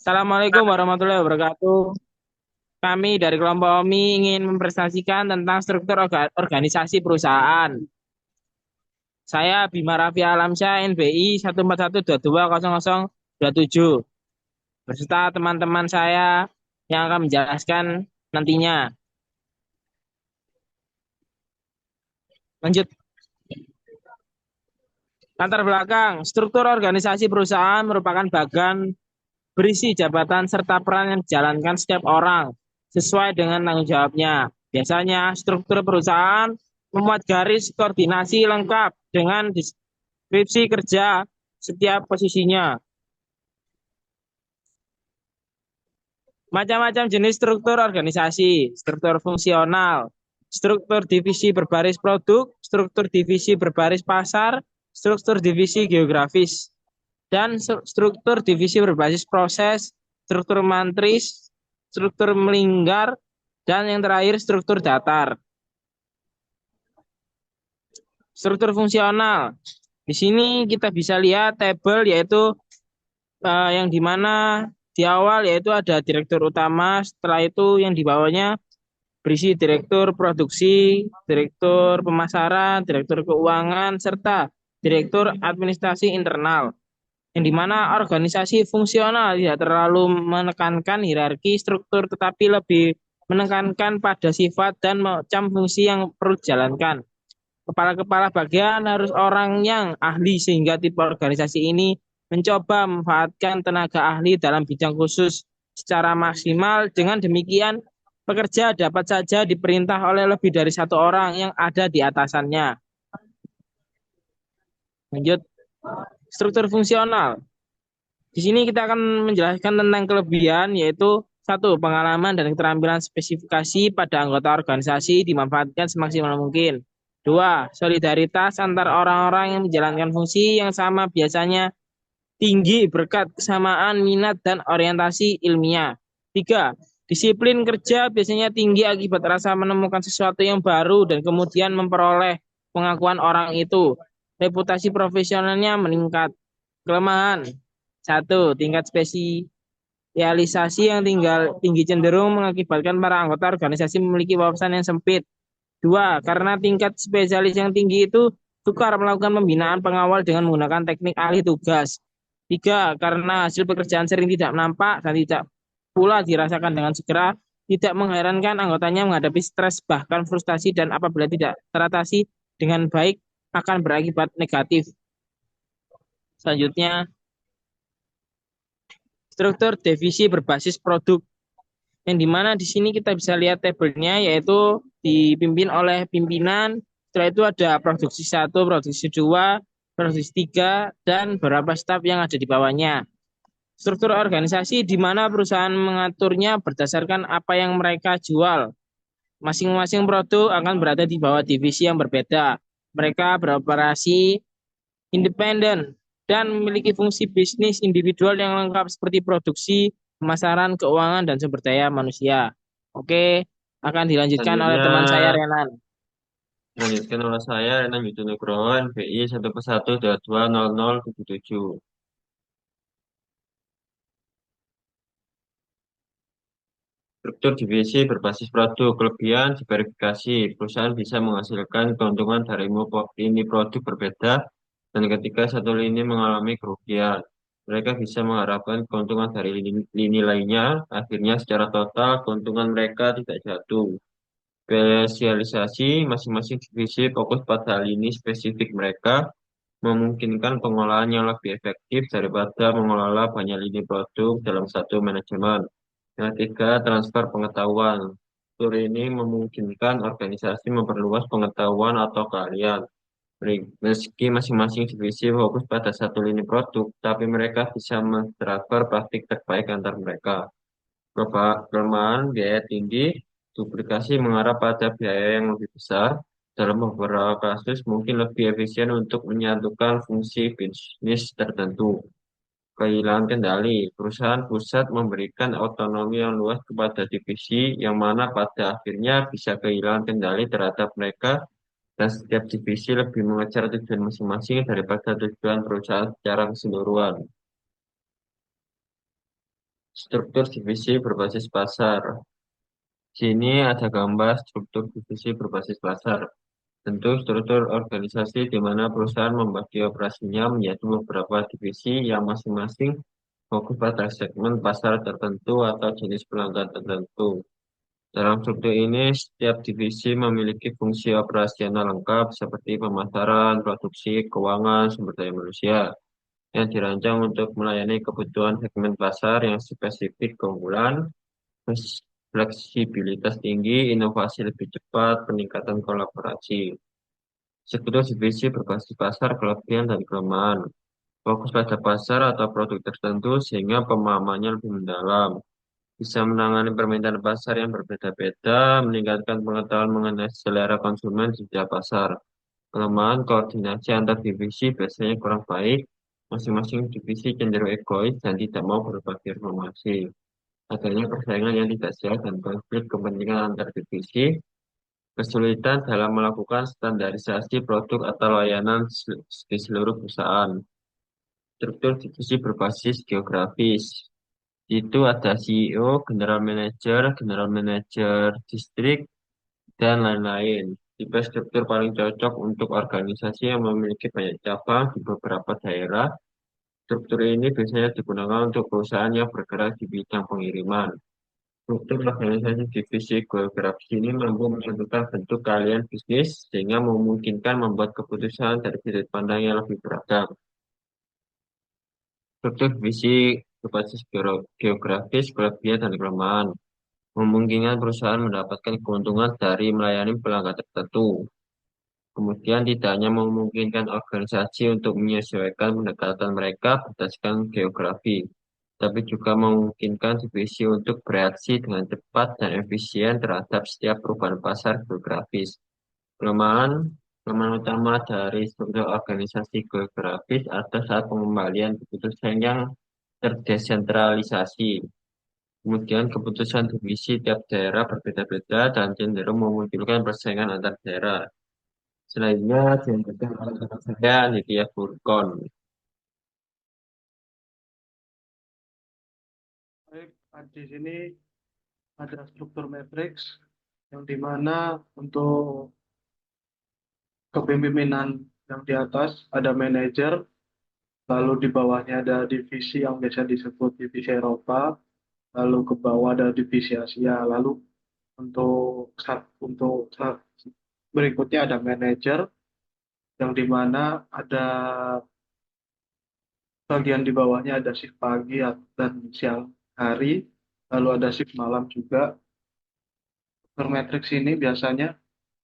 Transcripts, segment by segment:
Assalamualaikum warahmatullahi wabarakatuh. Kami dari kelompok OMI ingin mempresentasikan tentang struktur organisasi perusahaan. Saya Bima Raffi Alamsyah, NBI 141220027. Beserta teman-teman saya yang akan menjelaskan nantinya. Lanjut. Latar belakang, struktur organisasi perusahaan merupakan bagian berisi jabatan serta peran yang dijalankan setiap orang sesuai dengan tanggung jawabnya. Biasanya struktur perusahaan memuat garis koordinasi lengkap dengan deskripsi kerja setiap posisinya. Macam-macam jenis struktur organisasi, struktur fungsional, struktur divisi berbaris produk, struktur divisi berbaris pasar, struktur divisi geografis, dan struktur divisi berbasis proses, struktur mantris, struktur melingkar, dan yang terakhir struktur datar. Struktur fungsional. Di sini kita bisa lihat tabel yaitu yang dimana di awal yaitu ada direktur utama, setelah itu yang di bawahnya berisi direktur produksi, direktur pemasaran, direktur keuangan, serta direktur administrasi internal. Yang dimana organisasi fungsional tidak terlalu menekankan hierarki struktur tetapi lebih menekankan pada sifat dan macam fungsi yang perlu dijalankan. Kepala-kepala bagian harus orang yang ahli sehingga tipe organisasi ini mencoba memanfaatkan tenaga ahli dalam bidang khusus secara maksimal. Dengan demikian, pekerja dapat saja diperintah oleh lebih dari satu orang yang ada di atasannya. Lanjut, struktur fungsional. Di sini kita akan menjelaskan tentang kelebihan yaitu satu, pengalaman dan keterampilan spesifikasi pada anggota organisasi dimanfaatkan semaksimal mungkin. Dua, solidaritas antar orang-orang yang menjalankan fungsi yang sama biasanya tinggi berkat kesamaan minat dan orientasi ilmiah. Tiga, disiplin kerja biasanya tinggi akibat rasa menemukan sesuatu yang baru dan kemudian memperoleh pengakuan orang itu. Reputasi profesionalnya meningkat. Kelemahan, satu, tingkat spesialisasi yang tinggi cenderung mengakibatkan para anggota organisasi memiliki wawasan yang sempit. Dua, karena tingkat spesialis yang tinggi itu sukar melakukan pembinaan pengawal dengan menggunakan teknik alih tugas. Tiga, karena hasil pekerjaan sering tidak nampak dan tidak pula dirasakan dengan segera, tidak mengherankan anggotanya menghadapi stres bahkan frustasi dan apabila tidak teratasi dengan baik akan berakibat negatif. Selanjutnya, struktur divisi berbasis produk yang dimana di sini kita bisa lihat tabelnya yaitu dipimpin oleh pimpinan, setelah itu ada produksi satu, produksi dua, produksi tiga, dan beberapa staf yang ada di bawahnya. Struktur organisasi di mana perusahaan mengaturnya berdasarkan apa yang mereka jual. Masing-masing produk akan berada di bawah divisi yang berbeda. Mereka beroperasi independen dan memiliki fungsi bisnis individual yang lengkap seperti produksi, pemasaran, keuangan, dan sumber daya manusia. Oke, akan dilanjutkan oleh Selanjutnya teman saya Renan. dilanjutkan oleh saya Renan Yudho Nugroho NBI 141220077. Struktur divisi berbasis produk, kelebihan diverifikasi. Perusahaan bisa menghasilkan keuntungan dari lini produk berbeda dan ketika satu lini mengalami kerugian. Mereka bisa mengharapkan keuntungan dari lini lainnya. Akhirnya secara total keuntungan mereka tidak jatuh. Spesialisasi masing-masing divisi fokus pada lini spesifik mereka, memungkinkan pengolahan yang lebih efektif daripada mengelola banyak lini produk dalam satu manajemen. Yang ketiga, transfer pengetahuan. Fitur ini memungkinkan organisasi memperluas pengetahuan atau keahlian. Meski masing-masing divisi fokus pada satu lini produk, tapi mereka bisa mentransfer praktik terbaik antar mereka. Kelemahan biaya tinggi, duplikasi mengarah pada biaya yang lebih besar. Dalam beberapa kasus mungkin lebih efisien untuk menyatukan fungsi bisnis tertentu. Kehilangan kendali, perusahaan pusat memberikan otonomi yang luas kepada divisi yang mana pada akhirnya bisa kehilangan kendali terhadap mereka dan setiap divisi lebih mengejar tujuan masing-masing daripada tujuan perusahaan secara keseluruhan. Struktur divisi berbasis pasar. Sini ada gambar struktur divisi berbasis pasar. Tentu struktur organisasi di mana perusahaan membagi operasinya menjadi beberapa divisi yang masing-masing fokus pada segmen pasar tertentu atau jenis pelanggan tertentu. Dalam struktur ini, setiap divisi memiliki fungsi operasional lengkap seperti pemasaran, produksi, keuangan, sumber daya manusia, yang dirancang untuk melayani kebutuhan segmen pasar yang spesifik keunggulan, fleksibilitas tinggi, inovasi lebih cepat, peningkatan kolaborasi. Struktur divisi berbasis pasar, kelebihan dan kelemahan. Fokus pada pasar atau produk tertentu sehingga pemahamannya lebih mendalam. Bisa menangani permintaan pasar yang berbeda-beda, meningkatkan pengetahuan mengenai selera konsumen di setiap pasar. Kelemahan koordinasi antar divisi biasanya kurang baik. Masing-masing divisi cenderung egois dan tidak mau berbagi informasi. Adanya persaingan yang tidak sehat dan konflik kepentingan antar divisi, kesulitan dalam melakukan standarisasi produk atau layanan di seluruh perusahaan. Struktur divisi berbasis geografis. Itu ada CEO, General Manager distrik, dan lain-lain. Tipe struktur paling cocok untuk organisasi yang memiliki banyak cabang di beberapa daerah. Struktur ini biasanya digunakan untuk perusahaan yang bergerak di bidang pengiriman. Struktur organisasi divisi geografis ini mampu menentukan bentuk kalian bisnis sehingga memungkinkan membuat keputusan dari sudut pandang yang lebih beragam. Struktur divisi berbasis geografis, kelebihan dan kelemahan memungkinkan perusahaan mendapatkan keuntungan dari melayani pelanggan tertentu. Kemudian tidak hanya memungkinkan organisasi untuk menyesuaikan pendekatan mereka berdasarkan geografi, tapi juga memungkinkan divisi untuk bereaksi dengan cepat dan efisien terhadap setiap perubahan pasar geografis. Kelemahan, kelemahan utama dari struktur organisasi geografis ada saat pengembalian keputusan yang terdesentralisasi. Kemudian keputusan divisi tiap daerah berbeda-beda dan cenderung memunculkan persaingan antar daerah. Selanjutnya, dilanjutkan oleh rekan saya Nitya Furkon. Baik, di sini ada struktur matriks yang dimana untuk kepemimpinan yang di atas ada manajer, lalu di bawahnya ada divisi yang biasa disebut divisi Eropa, lalu ke bawah ada divisi Asia, lalu untuk berikutnya ada manajer yang dimana ada bagian di bawahnya ada shift pagi dan siang hari, lalu ada shift malam juga. Struktur matriks ini biasanya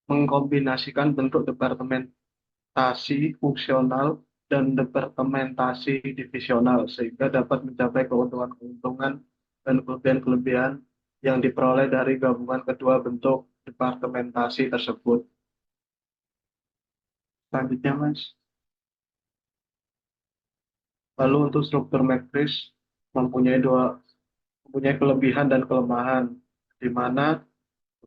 mengkombinasikan bentuk departementasi fungsional dan departementasi divisional sehingga dapat mencapai keuntungan-keuntungan dan kelebihan-kelebihan yang diperoleh dari gabungan kedua bentuk departementasi tersebut. Selanjutnya, Mas. Lalu untuk struktur matriks mempunyai kelebihan dan kelemahan, di mana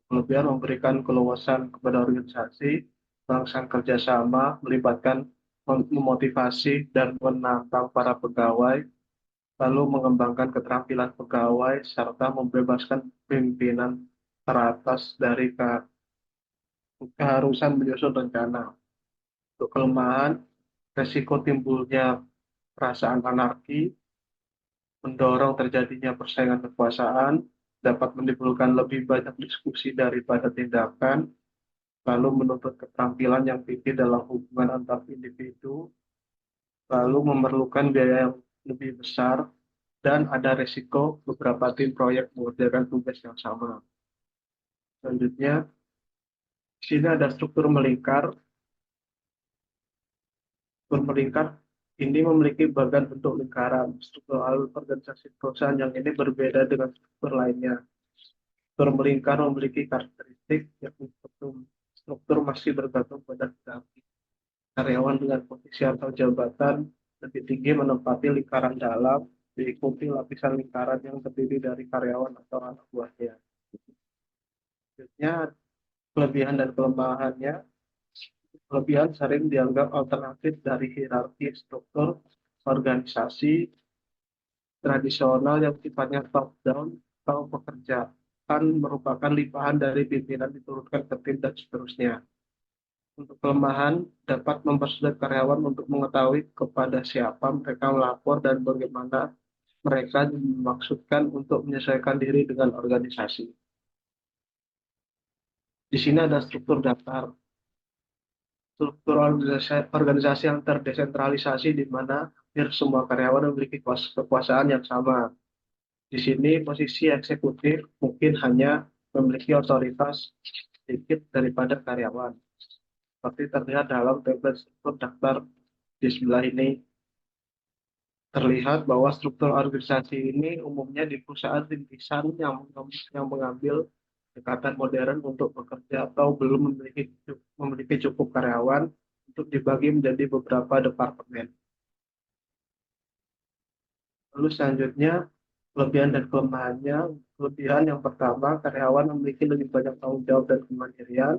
kelebihan memberikan keluasan kepada organisasi, melakukan kerjasama, melibatkan memotivasi dan menantang para pegawai, lalu mengembangkan keterampilan pegawai, serta membebaskan pimpinan teratas dari keharusan menyusun rencana. Untuk kelemahan, resiko timbulnya perasaan anarki, mendorong terjadinya persaingan kekuasaan, dapat menimbulkan lebih banyak diskusi daripada tindakan, lalu menuntut keterampilan yang tinggi dalam hubungan antar individu, lalu memerlukan biaya yang lebih besar, dan ada resiko beberapa tim proyek mengerjakan tugas yang sama. Selanjutnya, di sini ada struktur melingkar. Struktur melingkar ini memiliki bagian bentuk lingkaran. Struktur organisasi perusahaan yang ini berbeda dengan struktur lainnya. Struktur melingkar memiliki karakteristik yang struktur masih bergantung pada hierarki. Karyawan dengan posisi atau jabatan lebih tinggi menempati lingkaran dalam, diikuti lapisan lingkaran yang terdiri dari karyawan atau anak buahnya. Selanjutnya, kelebihan dan kelemahannya. Kelebihan sering dianggap alternatif dari hierarki struktur organisasi, tradisional yang sifatnya top down atau pekerjaan merupakan limpahan dari pimpinan diturunkan ke tim dan seterusnya. Untuk kelemahan, dapat mempersulit karyawan untuk mengetahui kepada siapa mereka melapor dan bagaimana mereka dimaksudkan untuk menyesuaikan diri dengan organisasi. Di sini ada struktur daftar. Struktur organisasi yang terdesentralisasi di mana hampir semua karyawan memiliki kekuasaan yang sama. Di sini posisi eksekutif mungkin hanya memiliki otoritas sedikit daripada karyawan. Seperti terlihat dalam template struktur daftar di sebelah ini. Terlihat bahwa struktur organisasi ini umumnya di perusahaan rintisan yang mengambil pendekatan modern untuk bekerja atau belum memiliki cukup karyawan untuk dibagi menjadi beberapa departemen. Lalu selanjutnya, kelebihan dan kelemahannya. Kelebihan yang pertama, karyawan memiliki lebih banyak tanggung jawab dan kemandirian.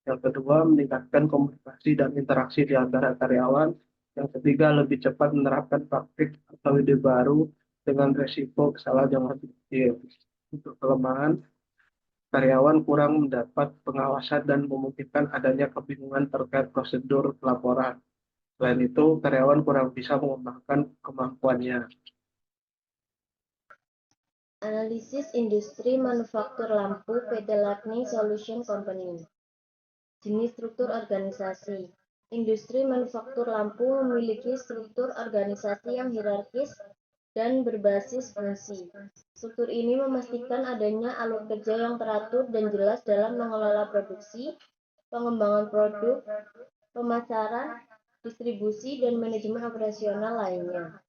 Yang kedua, meningkatkan komunikasi dan interaksi di antara karyawan. Yang ketiga, lebih cepat menerapkan praktik atau ide baru dengan resiko kesalahan yang lebih kecil. Untuk kelemahan, karyawan kurang mendapat pengawasan dan memungkinkan adanya kebingungan terkait prosedur pelaporan. Selain itu, karyawan kurang bisa mengembangkan kemampuannya. Analisis industri manufaktur lampu PT Lightning Solution Company. Jenis struktur organisasi. Industri manufaktur lampu memiliki struktur organisasi yang hierarkis dan berbasis fungsi. Struktur ini memastikan adanya alur kerja yang teratur dan jelas dalam mengelola produksi, pengembangan produk, pemasaran, distribusi, dan manajemen operasional lainnya.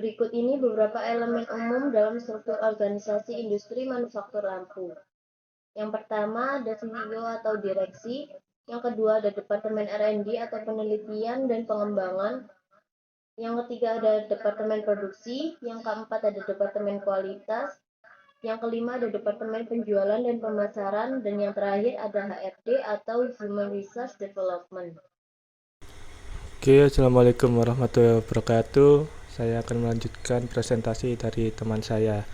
Berikut ini beberapa elemen umum dalam struktur organisasi industri manufaktur lampu. Yang pertama ada CEO atau direksi, yang kedua ada Departemen R&D atau penelitian dan pengembangan, yang ketiga ada Departemen produksi, yang keempat ada Departemen kualitas, yang kelima ada Departemen penjualan dan pemasaran, dan yang terakhir ada HRD atau Human Resource Development. Oke, Assalamualaikum warahmatullahi wabarakatuh. Saya akan melanjutkan presentasi dari teman saya.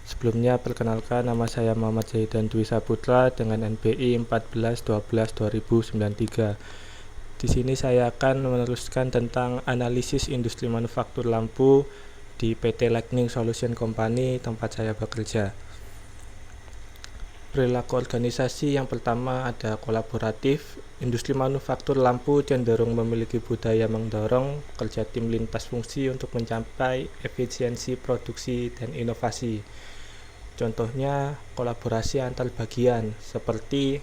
Sebelumnya, perkenalkan nama saya Muhammad Zahidan Dwi Saputra dengan NPI 1412-2093. Di sini saya akan meneruskan tentang analisis industri manufaktur lampu di PT Lightning Solution Company tempat saya bekerja. Perilaku organisasi yang pertama ada kolaboratif. Industri manufaktur lampu cenderung memiliki budaya mendorong kerja tim lintas fungsi untuk mencapai efisiensi produksi dan inovasi. Contohnya kolaborasi antar bagian seperti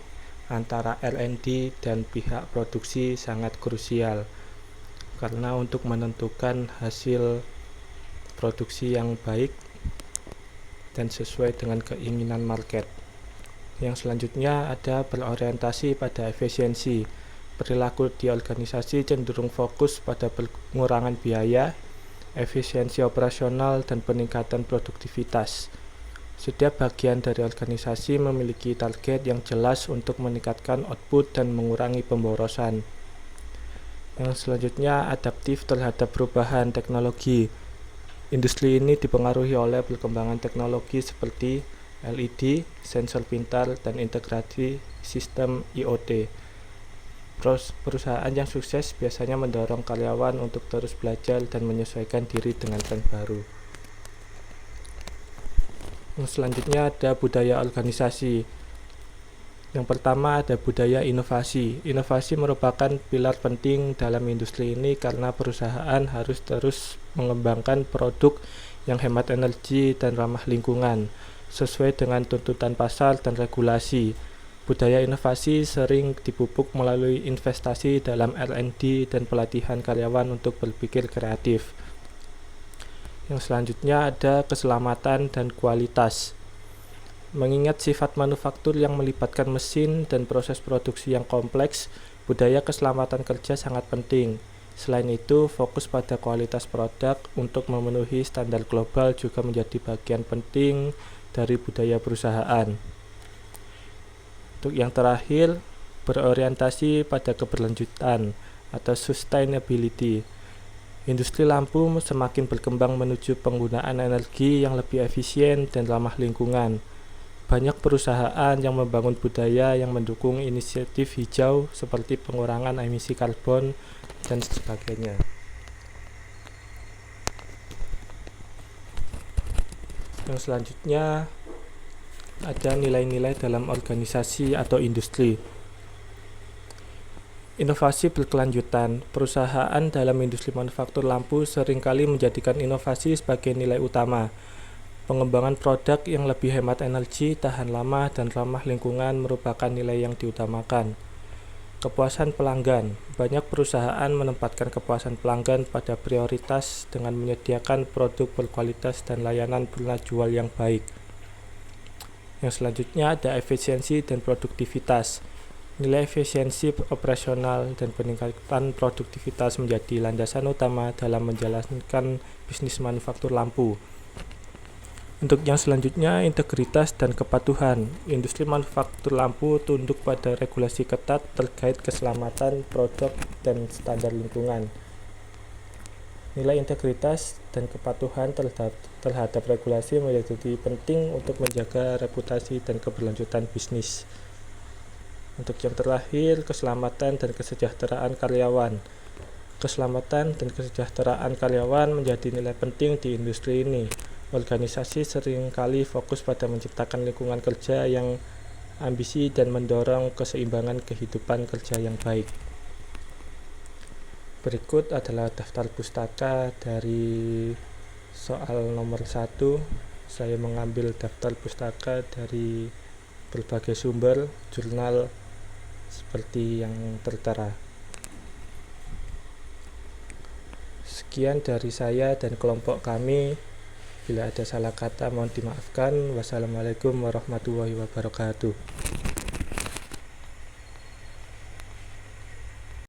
antara R&D dan pihak produksi sangat krusial karena untuk menentukan hasil produksi yang baik dan sesuai dengan keinginan market. Yang selanjutnya ada berorientasi pada efisiensi. Perilaku di organisasi cenderung fokus pada pengurangan biaya, efisiensi operasional, dan peningkatan produktivitas. Setiap bagian dari organisasi memiliki target yang jelas untuk meningkatkan output dan mengurangi pemborosan. Yang selanjutnya adaptif terhadap perubahan teknologi. Industri ini dipengaruhi oleh perkembangan teknologi seperti LED, sensor pintar, dan integrasi sistem IoT. Perusahaan yang sukses biasanya mendorong karyawan untuk terus belajar dan menyesuaikan diri dengan tren baru. Selanjutnya ada budaya organisasi. Yang pertama ada budaya inovasi. Inovasi merupakan pilar penting dalam industri ini karena perusahaan harus terus mengembangkan produk yang hemat energi dan ramah lingkungan sesuai dengan tuntutan pasar dan regulasi. Budaya inovasi sering dipupuk melalui investasi dalam R&D dan pelatihan karyawan untuk berpikir kreatif. Yang selanjutnya ada keselamatan dan kualitas. Mengingat sifat manufaktur yang melibatkan mesin dan proses produksi yang kompleks, budaya keselamatan kerja sangat penting. Selain itu, fokus pada kualitas produk untuk memenuhi standar global juga menjadi bagian penting dari budaya perusahaan. Untuk yang terakhir, berorientasi pada keberlanjutan. atau sustainability. Industri lampu semakin berkembang menuju penggunaan energi yang lebih efisien dan ramah lingkungan. Banyak perusahaan yang membangun budaya yang mendukung inisiatif hijau seperti pengurangan emisi karbon dan sebagainya. Yang selanjutnya ada nilai-nilai dalam organisasi atau industri. Inovasi berkelanjutan. Perusahaan dalam industri manufaktur lampu seringkali menjadikan inovasi sebagai nilai utama. Pengembangan produk yang lebih hemat energi, tahan lama, dan ramah lingkungan merupakan nilai yang diutamakan. Kepuasan pelanggan. Banyak perusahaan menempatkan kepuasan pelanggan pada prioritas dengan menyediakan produk berkualitas dan layanan jual yang baik. Yang selanjutnya ada efisiensi dan produktivitas. Nilai efisiensi operasional dan peningkatan produktivitas menjadi landasan utama dalam menjalankan bisnis manufaktur lampu. Untuk yang selanjutnya, integritas dan kepatuhan. Industri manufaktur lampu tunduk pada regulasi ketat terkait keselamatan produk dan standar lingkungan. Nilai integritas dan kepatuhan terhadap regulasi menjadi penting untuk menjaga reputasi dan keberlanjutan bisnis. Untuk yang terakhir, keselamatan dan kesejahteraan karyawan. Keselamatan dan kesejahteraan karyawan menjadi nilai penting di industri ini. Organisasi seringkali fokus pada menciptakan lingkungan kerja yang ambisi dan mendorong keseimbangan kehidupan kerja yang baik. Berikut adalah daftar pustaka dari soal nomor 1. Saya mengambil daftar pustaka dari berbagai sumber, jurnal seperti yang tertera. Sekian dari saya dan kelompok kami. Bila ada salah kata mohon dimaafkan. Wassalamualaikum warahmatullahi wabarakatuh.